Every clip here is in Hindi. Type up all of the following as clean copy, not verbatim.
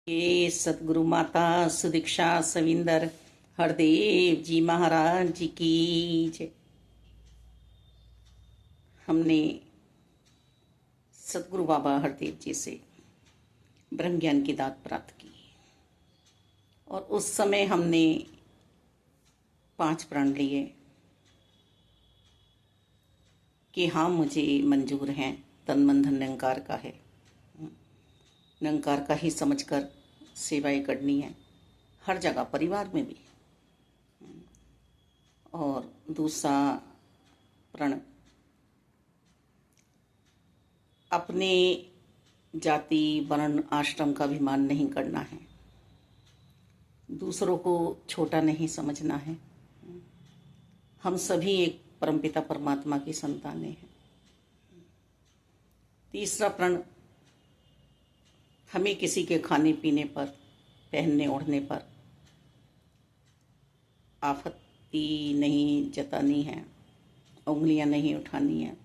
ये सतगुरु माता सुदीक्षा सविंदर हरदेव जी महाराज जी की जय। हमने सतगुरु बाबा हरदेव जी से ब्रह्म ज्ञान की दात प्राप्त की और उस समय हमने 5 प्रण लिए कि हाँ मुझे मंजूर हैं, तन मन धन निरंकार का है, निरंकार का ही समझकर सेवाएं करनी है हर जगह, परिवार में भी। और दूसरा प्रण, अपने जाति वर्ण आश्रम का अभिमान नहीं करना है, दूसरों को छोटा नहीं समझना है। हम सभी एक परमपिता परमात्मा की संतानें हैं। तीसरा प्रण, हमें किसी के खाने पीने पर, पहनने ओढ़ने पर आपत्ति नहीं जतानी है, उंगलियां नहीं उठानी है।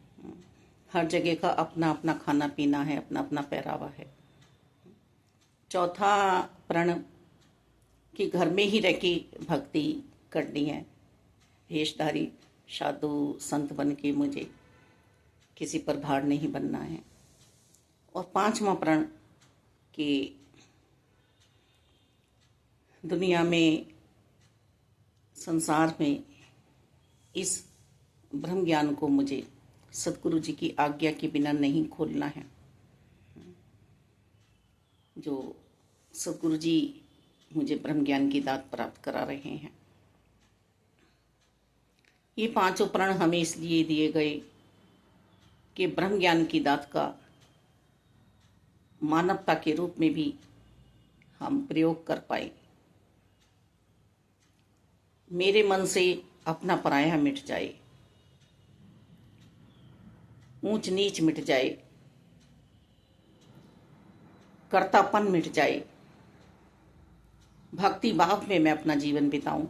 हर जगह का अपना अपना खाना पीना है, अपना अपना पहरावा है। चौथा प्रण, कि घर में ही रह के भक्ति करनी है, भेषधारी साधु संत बन के मुझे किसी पर भार नहीं बनना है। और 5वां प्रण, कि दुनिया में, संसार में इस ब्रह्म ज्ञान को मुझे सतगुरु जी की आज्ञा के बिना नहीं खोलना है। जो सतगुरु जी मुझे ब्रह्म ज्ञान की दात प्राप्त करा रहे हैं। ये 5 प्रण हमें इसलिए दिए गए कि ब्रह्म ज्ञान की दात का मानवता के रूप में भी हम प्रयोग कर पाए। मेरे मन से अपना पराया मिट जाए, ऊंच नीच मिट जाए, कर्तापन मिट जाए, भक्ति भाव में मैं अपना जीवन बिताऊं।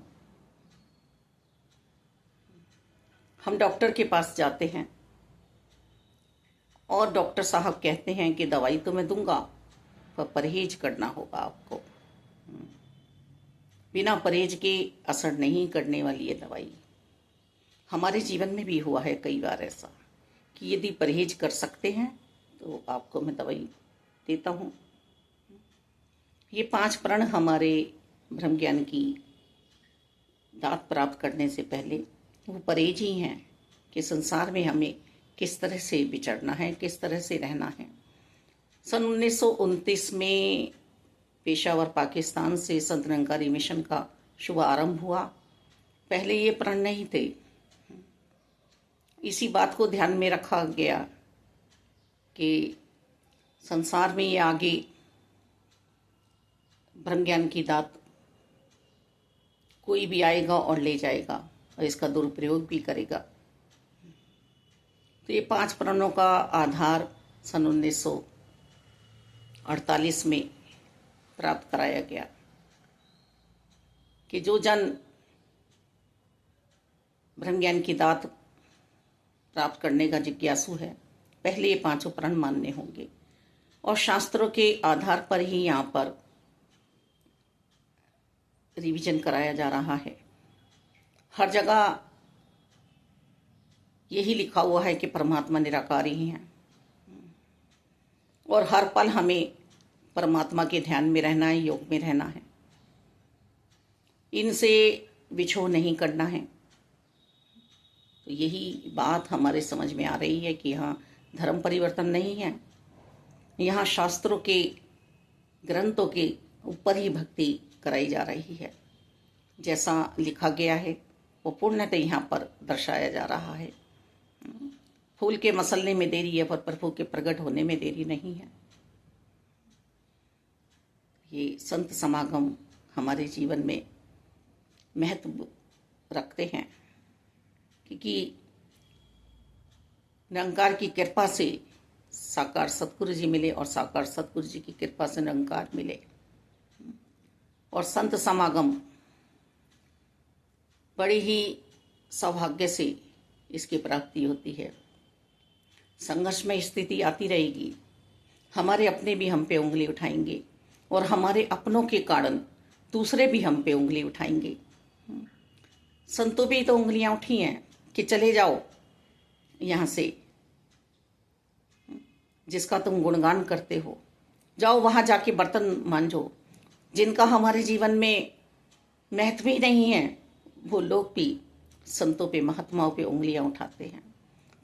हम डॉक्टर के पास जाते हैं और डॉक्टर साहब कहते हैं कि दवाई तो मैं दूंगा पर परहेज करना होगा आपको। बिना परहेज के असर नहीं करने वाली है दवाई। हमारे जीवन में भी हुआ है कई बार ऐसा कि यदि परहेज कर सकते हैं तो आपको मैं दवाई देता हूँ। ये 5 प्रण हमारे ब्रह्म ज्ञान की दात प्राप्त करने से पहले वो परहेज ही हैं कि संसार में हमें किस तरह से विचरना है, किस तरह से रहना है। सन 1929 में पेशावर पाकिस्तान से संत निरंकारी मिशन का शुभ आरंभ हुआ। पहले ये प्रण नहीं थे। इसी बात को ध्यान में रखा गया कि संसार में ये आगे ब्रह्म ज्ञान की दात कोई भी आएगा और ले जाएगा और इसका दुरुपयोग भी करेगा। तो ये 5 प्रणों का आधार सन 1948 में प्राप्त कराया गया कि जो जन ब्रह्म ज्ञान की दात प्राप्त करने का जिज्ञासु है, पहले ये 5 प्रण मानने होंगे। और शास्त्रों के आधार पर ही यहाँ पर रिवीजन कराया जा रहा है। हर जगह यही लिखा हुआ है कि परमात्मा निराकार ही हैं और हर पल हमें परमात्मा के ध्यान में रहना है, योग में रहना है, इनसे विछोह नहीं करना है। तो यही बात हमारे समझ में आ रही है कि यहाँ धर्म परिवर्तन नहीं है, यहाँ शास्त्रों के, ग्रंथों के ऊपर ही भक्ति कराई जा रही है। जैसा लिखा गया है वो पूर्णतः यहाँ पर दर्शाया जा रहा है। फूल के मसलने में देरी है पर प्रभु के प्रकट होने में देरी नहीं है। ये संत समागम हमारे जीवन में महत्व रखते हैं क्योंकि निरंकार की कृपा से साकार सतगुरु जी मिले और साकार सतगुरु जी की कृपा से निरंकार मिले। और संत समागम बड़ी ही सौभाग्य से इसकी प्राप्ति होती है। संघर्ष में स्थिति आती रहेगी, हमारे अपने भी हम पे उंगली उठाएंगे, और हमारे अपनों के कारण दूसरे भी हम पे उंगली उठाएंगे। संतों पे तो उंगलियां उठी हैं कि चले जाओ यहाँ से, जिसका तुम गुणगान करते हो, जाओ वहां जाके बर्तन मांजो। जिनका हमारे जीवन में महत्व ही नहीं है, वो लोग भी संतों पे, महात्माओं पे उंगलियां उठाते हैं।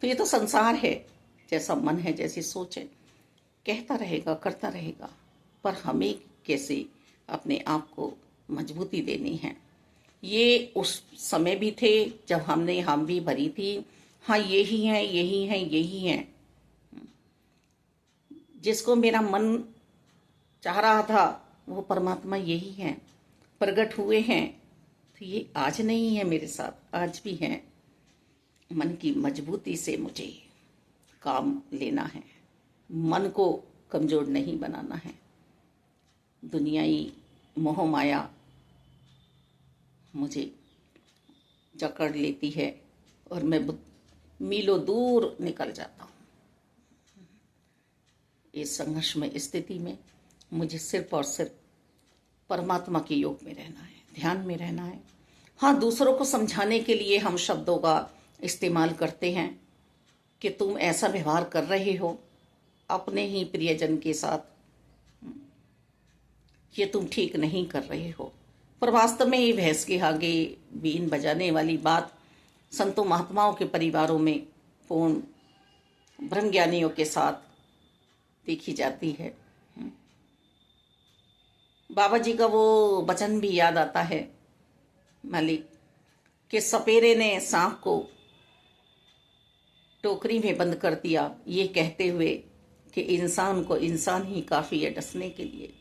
तो ये तो संसार है, जैसा मन है, जैसी सोच है, कहता रहेगा, करता रहेगा। पर हमें कैसे अपने आप को मजबूती देनी है। ये उस समय भी थे जब हमने हम भी भरी थी, हाँ यही है, यही है, यही है। जिसको मेरा मन चाह रहा था वो परमात्मा यही है, प्रकट हुए हैं। तो ये आज नहीं है मेरे साथ, आज भी है। मन की मजबूती से मुझे काम लेना है, मन को कमजोर नहीं बनाना है। दुनियाई मोह माया मुझे जकड़ लेती है और मैं मीलों दूर निकल जाता हूँ। इस संघर्षमय स्थिति में मुझे सिर्फ और सिर्फ परमात्मा के योग में रहना है, ध्यान में रहना है। हाँ, दूसरों को समझाने के लिए हम शब्दों का इस्तेमाल करते हैं कि तुम ऐसा व्यवहार कर रहे हो अपने ही प्रियजन के साथ, ये तुम ठीक नहीं कर रहे हो। पर वास्तव में ये भैंस के आगे बीन बजाने वाली बात संतों महात्माओं के परिवारों में पूर्ण ब्रह्मज्ञानियों के साथ देखी जाती है। बाबा जी का वो वचन भी याद आता है मालिक, कि सपेरे ने सांप को टोकरी में बंद कर दिया, ये कहते हुए कि इंसान को इंसान ही काफ़ी है डसने के लिए।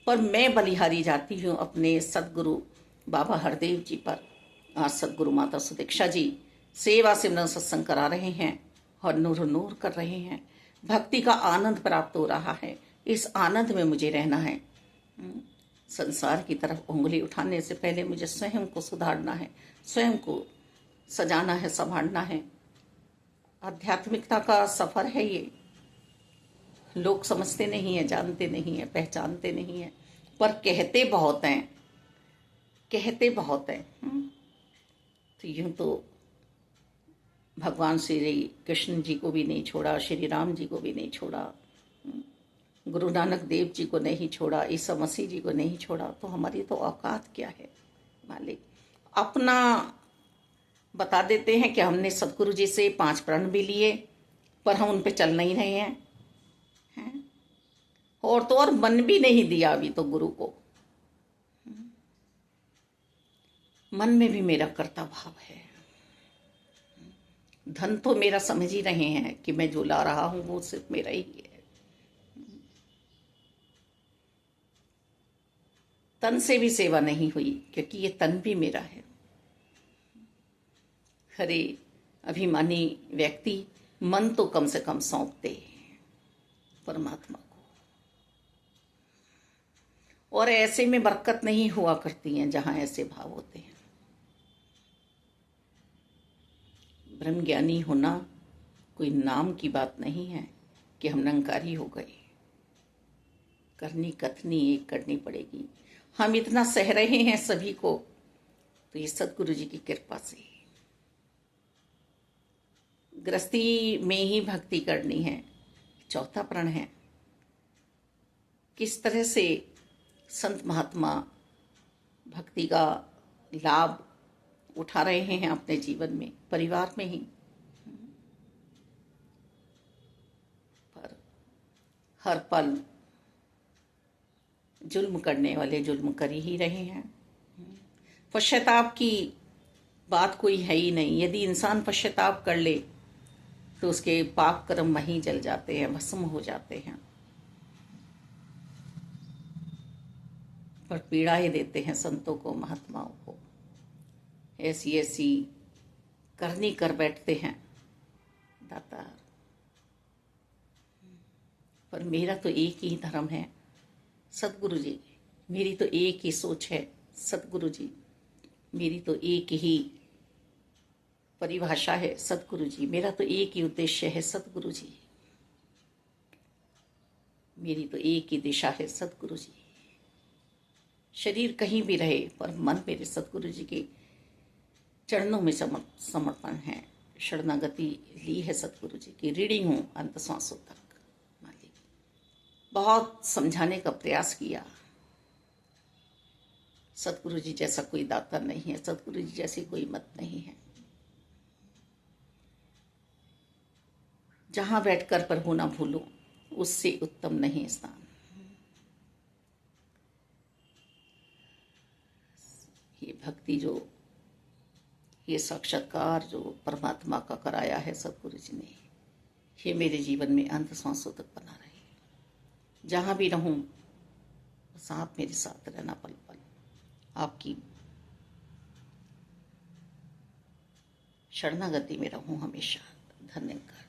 पर मैं बलिहारी जाती हूँ अपने सदगुरु बाबा हरदेव जी पर। आज सदगुरु माता सुदीक्षा जी सेवा सिमरन सत्संग करा रहे हैं और नूर नूर कर रहे हैं। भक्ति का आनंद प्राप्त हो रहा है, इस आनंद में मुझे रहना है। संसार की तरफ उंगली उठाने से पहले मुझे स्वयं को सुधारना है, स्वयं को सजाना है, संभालना है। आध्यात्मिकता का सफर है ये। लोग समझते नहीं है, जानते नहीं है, पहचानते नहीं है, पर कहते बहुत हैं, कहते बहुत हैं। तो यूं तो भगवान श्री कृष्ण जी को भी नहीं छोड़ा, श्री राम जी को भी नहीं छोड़ा, गुरु नानक देव जी को नहीं छोड़ा, ईसा मसीह जी को नहीं छोड़ा। तो हमारी तो औकात क्या है मालिक। अपना बता देते हैं कि हमने सतगुरु जी से 5 प्रण भी लिए, पर हम उन पे चल नहीं रहे हैं, और तो और मन भी नहीं दिया अभी तो गुरु को। मन में भी मेरा कर्ता भाव है। धन तो मेरा समझ ही रहे हैं कि मैं जो ला रहा हूं वो सिर्फ मेरा ही है। तन से भी सेवा नहीं हुई, क्योंकि ये तन भी मेरा है। हरे अभिमानी व्यक्ति मन तो कम से कम सौंप दे परमात्मा को। और ऐसे में बरकत नहीं हुआ करती हैं जहां ऐसे भाव होते हैं। ब्रह्मज्ञानी होना कोई नाम की बात नहीं है कि हम निरंकारी हो गए। करनी कथनी एक करनी पड़ेगी। हम इतना सह रहे हैं सभी को, तो ये सतगुरु जी की कृपा से। गृहस्थी में ही भक्ति करनी है, चौथा प्रण है। किस तरह से संत महात्मा भक्ति का लाभ उठा रहे हैं अपने जीवन में, परिवार में ही। पर हर पल जुल्म करने वाले जुल्म कर ही रहे हैं। पश्चाताप की बात कोई है ही नहीं। यदि इंसान पश्चाताप कर ले तो उसके पाप कर्म वहीं जल जाते हैं, भस्म हो जाते हैं। पर पीड़ाएं देते हैं संतों को, महात्माओं को। ऐसी ऐसी करनी कर बैठते हैं दातार। पर मेरा तो एक ही धर्म है, सतगुरु जी। मेरी तो एक ही सोच है, सतगुरु जी। मेरी तो एक ही परिभाषा है, सतगुरु जी। मेरा तो एक ही उद्देश्य है, सतगुरु जी। मेरी तो एक ही दिशा है, सतगुरु जी। शरीर कहीं भी रहे पर मन मेरे सतगुरु जी के चरणों में समर्पण है। शरणागति ली है सतगुरु जी की, रीडिंग हूँ अंत सांसों तक। मालिक, बहुत समझाने का प्रयास किया। सतगुरु जी जैसा कोई दाता नहीं है, सतगुरु जी जैसी कोई मत नहीं है। जहां बैठकर प्रभु ना भूलो, उससे उत्तम नहीं स्थान। ये भक्ति जो, ये साक्षात्कार जो परमात्मा का कराया है सतगुरु जी ने, ये मेरे जीवन में अंत सांसों तक बना रहे। जहां भी रहूं बस आप मेरे साथ रहना, पल पल आपकी शरणागति में रहूं हमेशा। धन्यवाद।